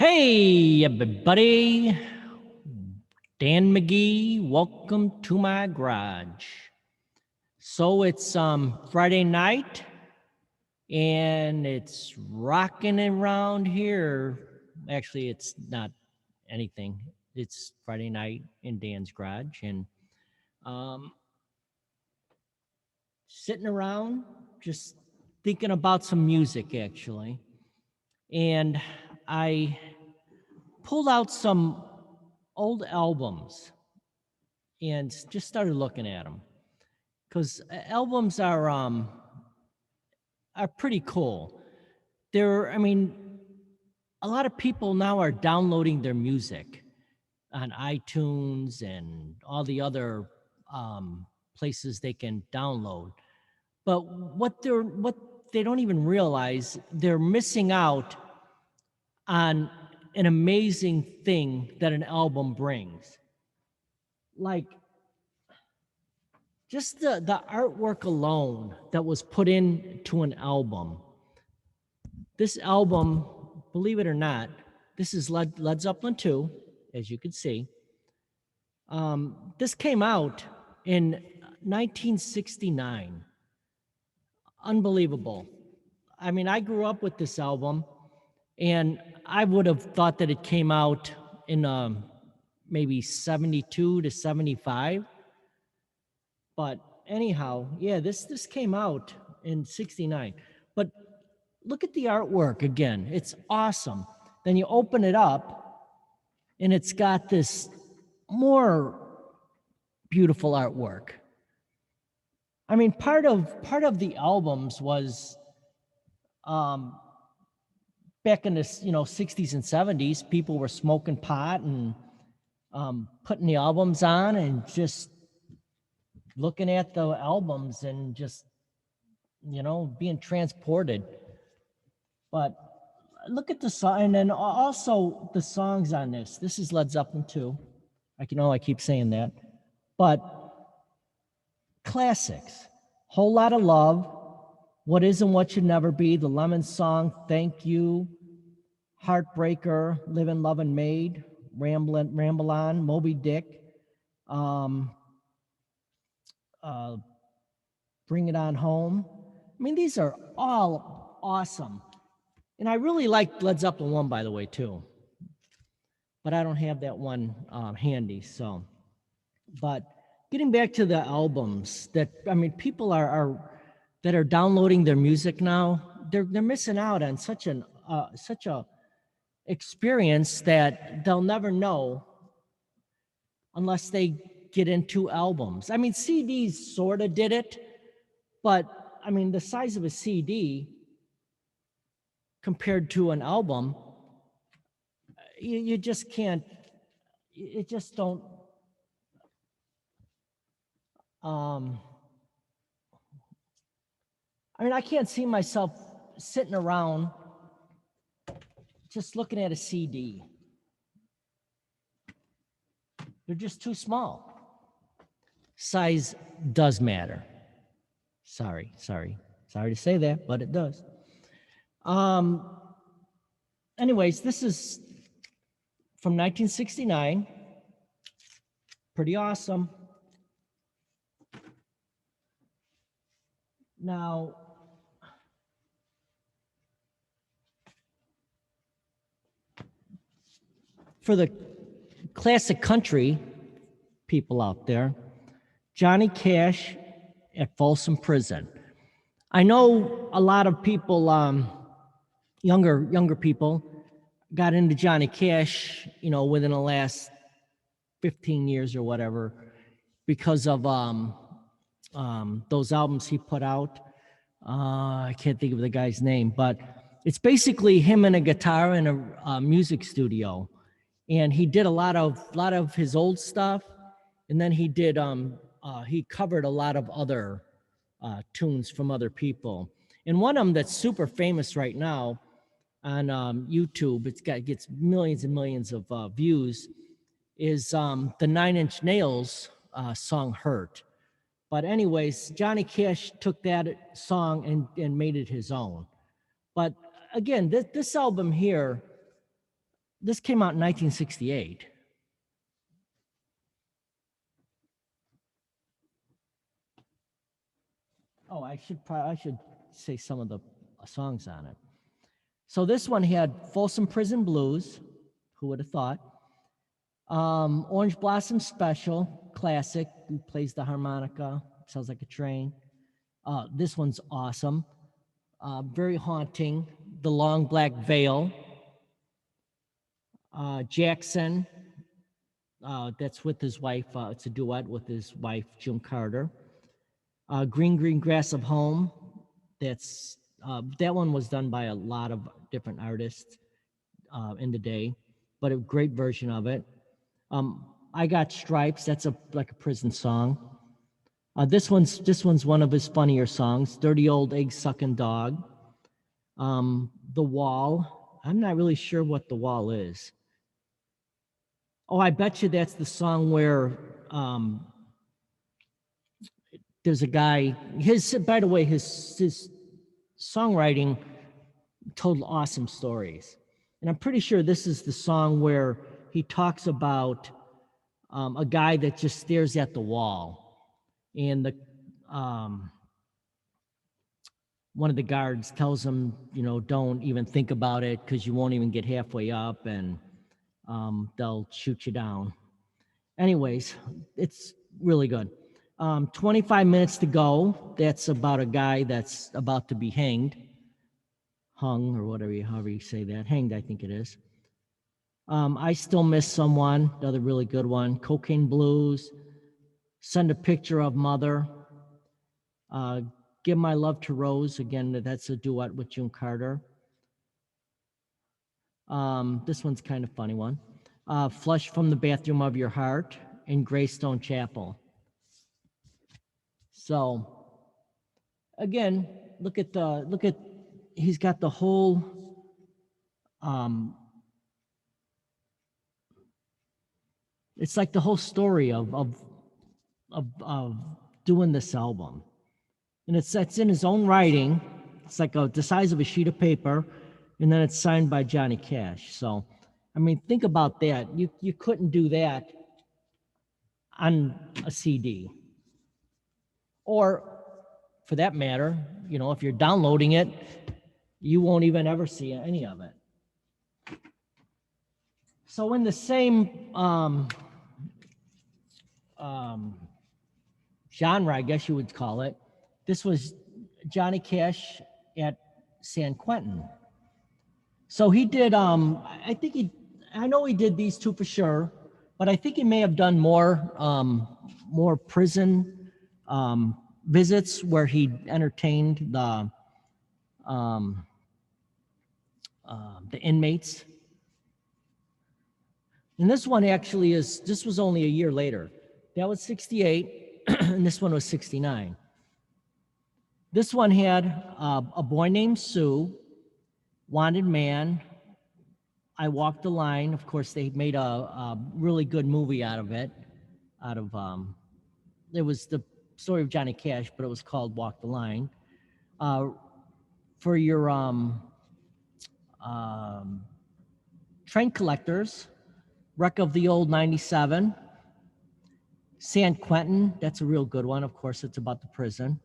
Hey, everybody. Dan McGee, welcome to my garage. So it's Friday night and it's rocking around here. Actually, it's not anything. It's Friday night in Dan's garage and um, sitting around just thinking about some music actually. And I pulled out some old albums and just started looking at them because albums are pretty cool. I mean, a lot of people now are downloading their music on iTunes and all the other places they can download. But what they don't even realize, they're missing out on an amazing thing that an album brings. Like just the artwork alone that was put into an album. This album, believe it or not, this is Led Zeppelin 2, as you can see. This came out in 1969. Unbelievable. I mean, I grew up with this album, and I would have thought that it came out in maybe 72 to 75. But anyhow, yeah, this came out in 69. But look at the artwork again. It's awesome. Then you open it up and it's got this more beautiful artwork. I mean, part of the albums was um back in the 60s and 70s, people were smoking pot and putting the albums on and just looking at the albums and just being transported. But look at the song, and then also the songs on this. This is Led Zeppelin 2. I keep saying that. But classics. Whole Lot of Love, What Is and What Should Never Be, The Lemon Song, Thank You, Heartbreaker, Livin', Lovin', Made, Ramble On, Moby Dick, um, uh, Bring It On Home. I mean, these are all awesome. And I really like Led Zeppelin 1, by the way, too. But I don't have that one handy, so. But getting back to the albums, people that are downloading their music now, they're missing out on such a experience that they'll never know unless they get into albums. I mean, CDs sort of did it, but I mean, the size of a CD compared to an album, you just can't, it just don't, I mean, I can't see myself sitting around just looking at a CD. They're just too small. Size does matter. Sorry to say that, but it does. Anyways, this is from 1969. Pretty awesome. Now, for the classic country people out there, Johnny Cash at Folsom Prison. I know a lot of people, younger people, got into Johnny Cash, within the last 15 years or whatever, because of those albums he put out. I can't think of the guy's name, but it's basically him and a guitar in a music studio, and he did a lot of his old stuff, and then he did he covered a lot of other tunes from other people. And one of them that's super famous right now on YouTube, gets millions and millions of views, is the Nine Inch Nails song "Hurt." But anyways, Johnny Cash took that song and made it his own. But again, this album here, This came out in 1968. Oh, I should say some of the songs on it. So this one had Folsom Prison Blues. Who would have thought? Orange Blossom Special, classic. Who plays the harmonica? Sounds like a train. This one's awesome. Very haunting. The Long Black Veil. Jackson. That's with his wife. It's a duet with his wife, June Carter. Green Green Grass of Home. That one was done by a lot of different artists in the day, but a great version of it. I Got Stripes. That's like a prison song. This one's one of his funnier songs. Dirty Old Egg Sucking Dog. The Wall. I'm not really sure what The Wall is. Oh, I bet you that's the song where there's a guy. By the way, his songwriting told awesome stories, and I'm pretty sure this is the song where he talks about a guy that just stares at the wall, and one of the guards tells him, don't even think about it because you won't even get halfway up, and they'll shoot you down. Anyways, it's really good. 25 Minutes to Go. That's about a guy that's about to be hung, or however you say that. Hanged, I think it is. I Still Miss Someone, another really good one. Cocaine Blues. Send a Picture of Mother. Give My Love to Rose. Again, that's a duet with June Carter. This one's kind of funny one. Flush from the Bathroom of Your Heart in Greystone Chapel. So again, look at he's got the whole it's like the whole story of doing this album. And it's in his own writing. It's like the size of a sheet of paper, and then it's signed by Johnny Cash. So I mean, think about that. You couldn't do that on a CD. Or for that matter, if you're downloading it, you won't even ever see any of it. So in the same genre, I guess you would call it, this was Johnny Cash at San Quentin. So he did, I know he did these two for sure, but I think he may have done more prison visits where he entertained the inmates. And this one actually this was only a year later. That was 68, and this one was 69. This one had A Boy Named Sue, Wanted Man, I Walked the Line. Of course, they made a really good movie out of it. It was the story of Johnny Cash, but it was called Walk the Line. For your Train Collectors, Wreck of the Old 97, San Quentin, that's a real good one. Of course, it's about the prison.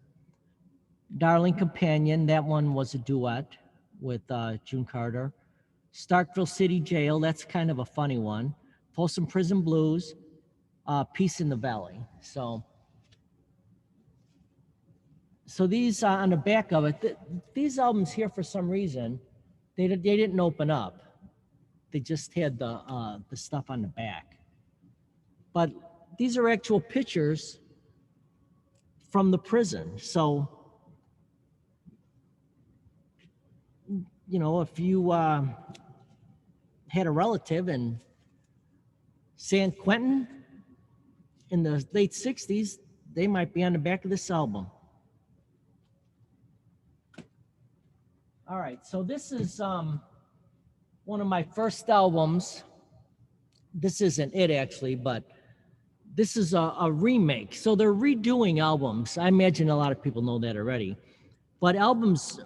Darling Companion, that one was a duet with June Carter. Starkville City Jail, that's kind of a funny one. Folsom Prison Blues, Peace in the Valley. So these on the back of it, these albums here, for some reason, they didn't open up. They just had the stuff on the back. But these are actual pictures from the prison. So, if you had a relative in San Quentin in the late 60s, they might be on the back of this album. All right, so this is one of my first albums. This isn't it, actually, but this is a remake. So they're redoing albums. I imagine a lot of people know that already. But albums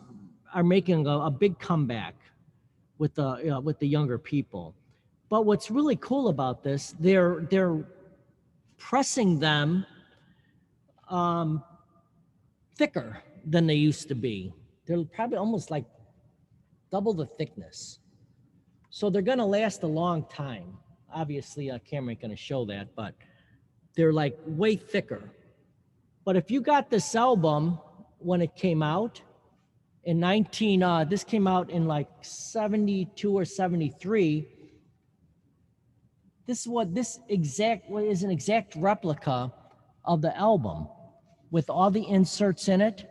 are making a big comeback with the younger people. But what's really cool about this, they're pressing them thicker than they used to be. They're probably almost like double the thickness. So they're going to last a long time. Obviously, a camera ain't going to show that, but they're like way thicker. But if you got this album when it came out in this came out in like 72 or 73. This is an exact replica of the album with all the inserts in it.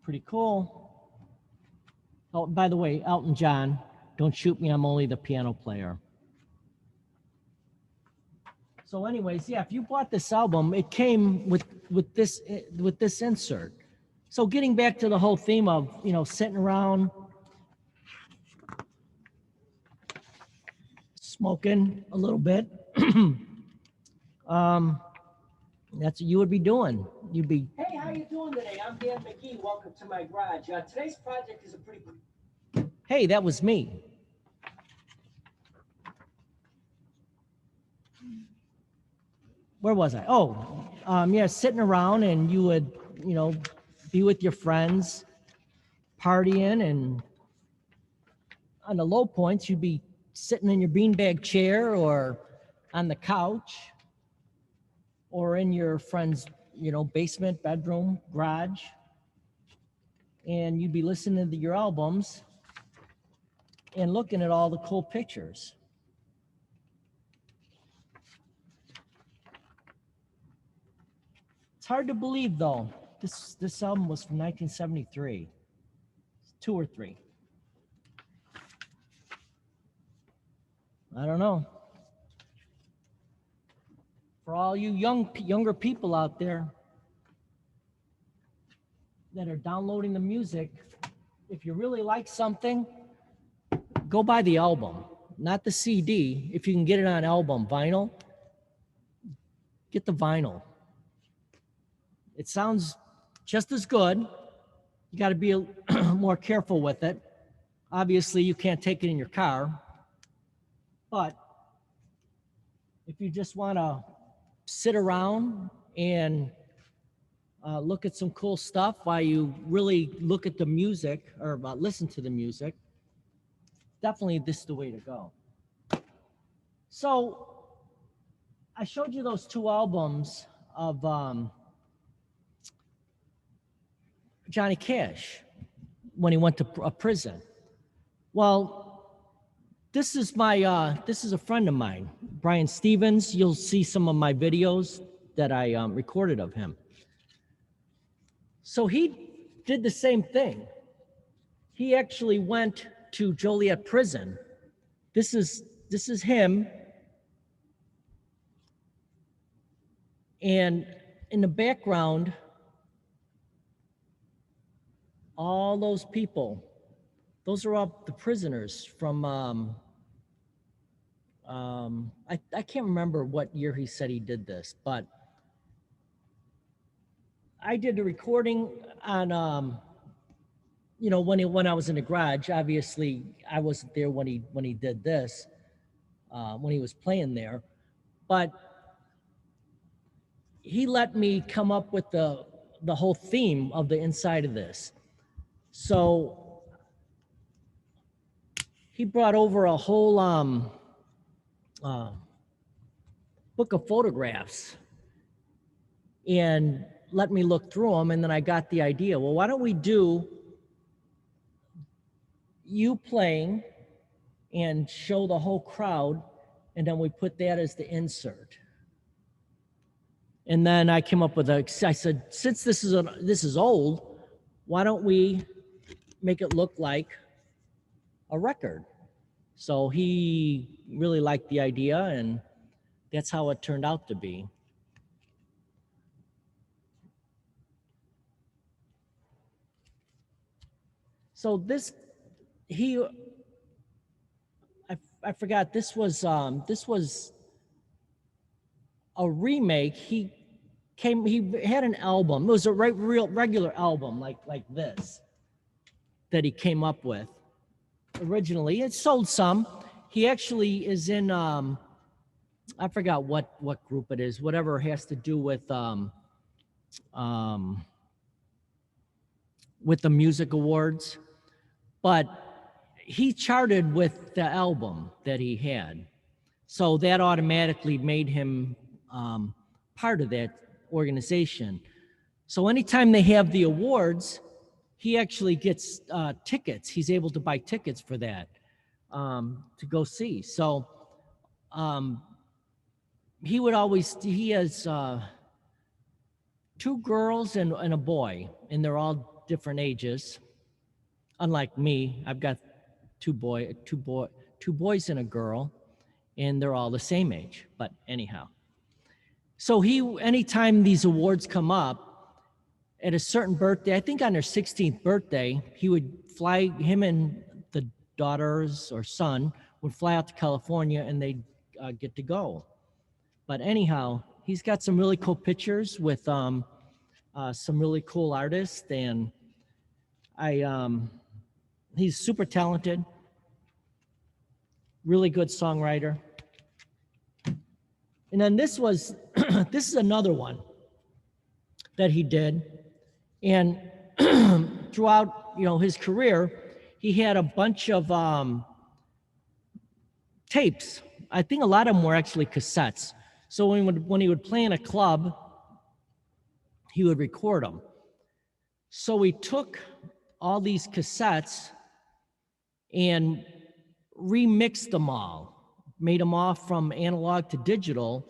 Pretty cool. Oh, by the way, Elton John, don't shoot me, I'm only the piano player. So anyways, yeah, if you bought this album, it came with this insert. So getting back to the whole theme of, sitting around smoking a little bit, that's what you would be doing. You'd be, hey, how you doing today? I'm Dan McGee. Welcome to my garage. Today's project is Hey, that was me. Where was I? Oh, yeah, sitting around, and you would, be with your friends, partying, and on the low points, you'd be sitting in your beanbag chair or on the couch or in your friend's, basement, bedroom, garage, and you'd be listening to your albums and looking at all the cool pictures. It's hard to believe, though. This album was from 1973. 2 or 3. I don't know. For all you younger people out there that are downloading the music, if you really like something, go buy the album, not the CD. If you can get it on album, vinyl, get the vinyl. It sounds just as good. You got to be more careful with it. Obviously, you can't take it in your car. But if you just want to sit around and look at some cool stuff while you really look at the music or listen to the music, definitely this is the way to go. So I showed you those 2 albums of Johnny Cash when he went to prison. Well, this is a friend of mine, Brian Stevens. You'll see some of my videos that I recorded of him. So he did the same thing. He actually went to Joliet prison. This is him. And in the background, all those people, those are all the prisoners from, I can't remember what year he said he did this, but I did the recording on, when I was in the garage. Obviously, I wasn't there when he did this, when he was playing there, but he let me come up with the whole theme of the inside of this. So he brought over a whole book of photographs and let me look through them, and then I got the idea. Well, why don't we do you playing and show the whole crowd, and then we put that as the insert. And then I came up with I said, since this is old, why don't we make it look like a record? So he really liked the idea, and that's how it turned out to be. So this, I forgot, this was a remake. He he had an album. It was a regular album like this that he came up with originally. It sold some. He actually is in I forgot what group it is, whatever has to do with the music awards, but he charted with the album that he had. So that automatically made him part of that organization. So anytime they have the awards, he actually gets tickets. He's able to buy tickets for that to go see. So he has 2 girls and a boy, and they're all different ages. Unlike me, I've got two boys and a girl, and they're all the same age. But anyhow, so anytime these awards come up, at a certain birthday, I think on their 16th birthday, him and the daughters or son would fly out to California, and they'd get to go. But anyhow, he's got some really cool pictures with some really cool artists, and he's super talented, really good songwriter. And then this is another one that he did. And throughout, his career, he had a bunch of tapes. I think a lot of them were actually cassettes. So when he would play in a club, he would record them. So he took all these cassettes and remixed them all, made them all from analog to digital,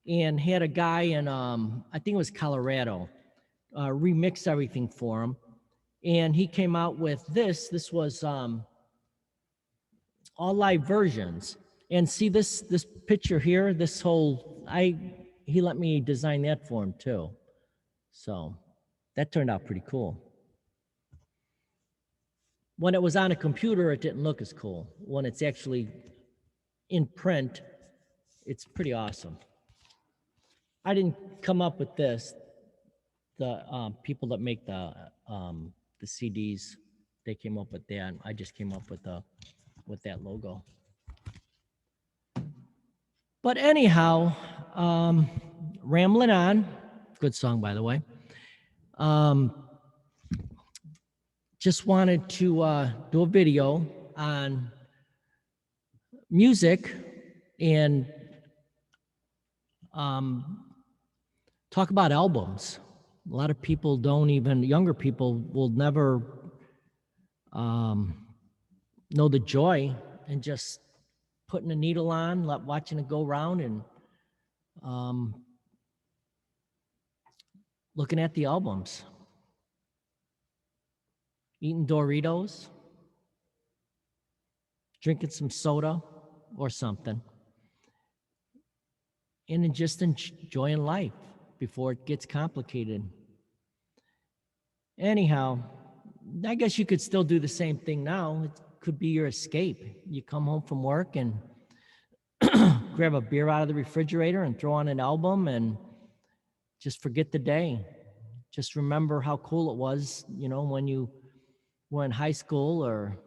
and had a guy in, I think it was Colorado, remix everything for him. And he came out with this. This was all live versions. And see this picture here, he let me design that for him too. So that turned out pretty cool. When it was on a computer, it didn't look as cool. When it's actually in print, it's pretty awesome. I didn't come up with this. The people that make the CDs, they came up with that. I just came up with that logo. But anyhow, rambling on. Good song, by the way. Just wanted to do a video on music and talk about albums. A lot of people younger people will never know the joy in just putting a needle on, watching it go around, and looking at the albums, eating Doritos, drinking some soda or something, and then just enjoying life before it gets complicated. Anyhow, I guess you could still do the same thing now. It could be your escape. You come home from work and grab a beer out of the refrigerator and throw on an album and just forget the day. Just remember how cool it was, when you were in high school or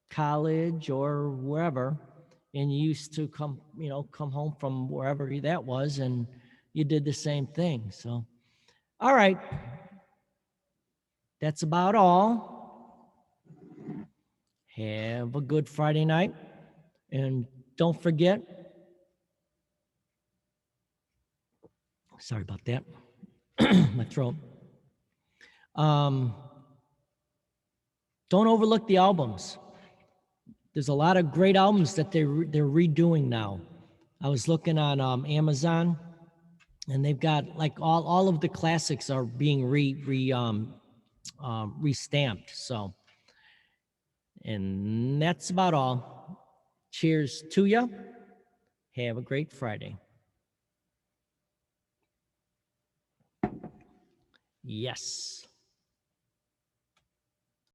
college or wherever, and you used to come home from wherever that was, and you did the same thing. So, all right. That's about all. Have a good Friday night. And don't forget, sorry about that, my throat. Don't overlook the albums. There's a lot of great albums that they're redoing now. I was looking on Amazon, and they've got like all of the classics are being restamped. So, and that's about all. Cheers to you. Have a great Friday. Yes.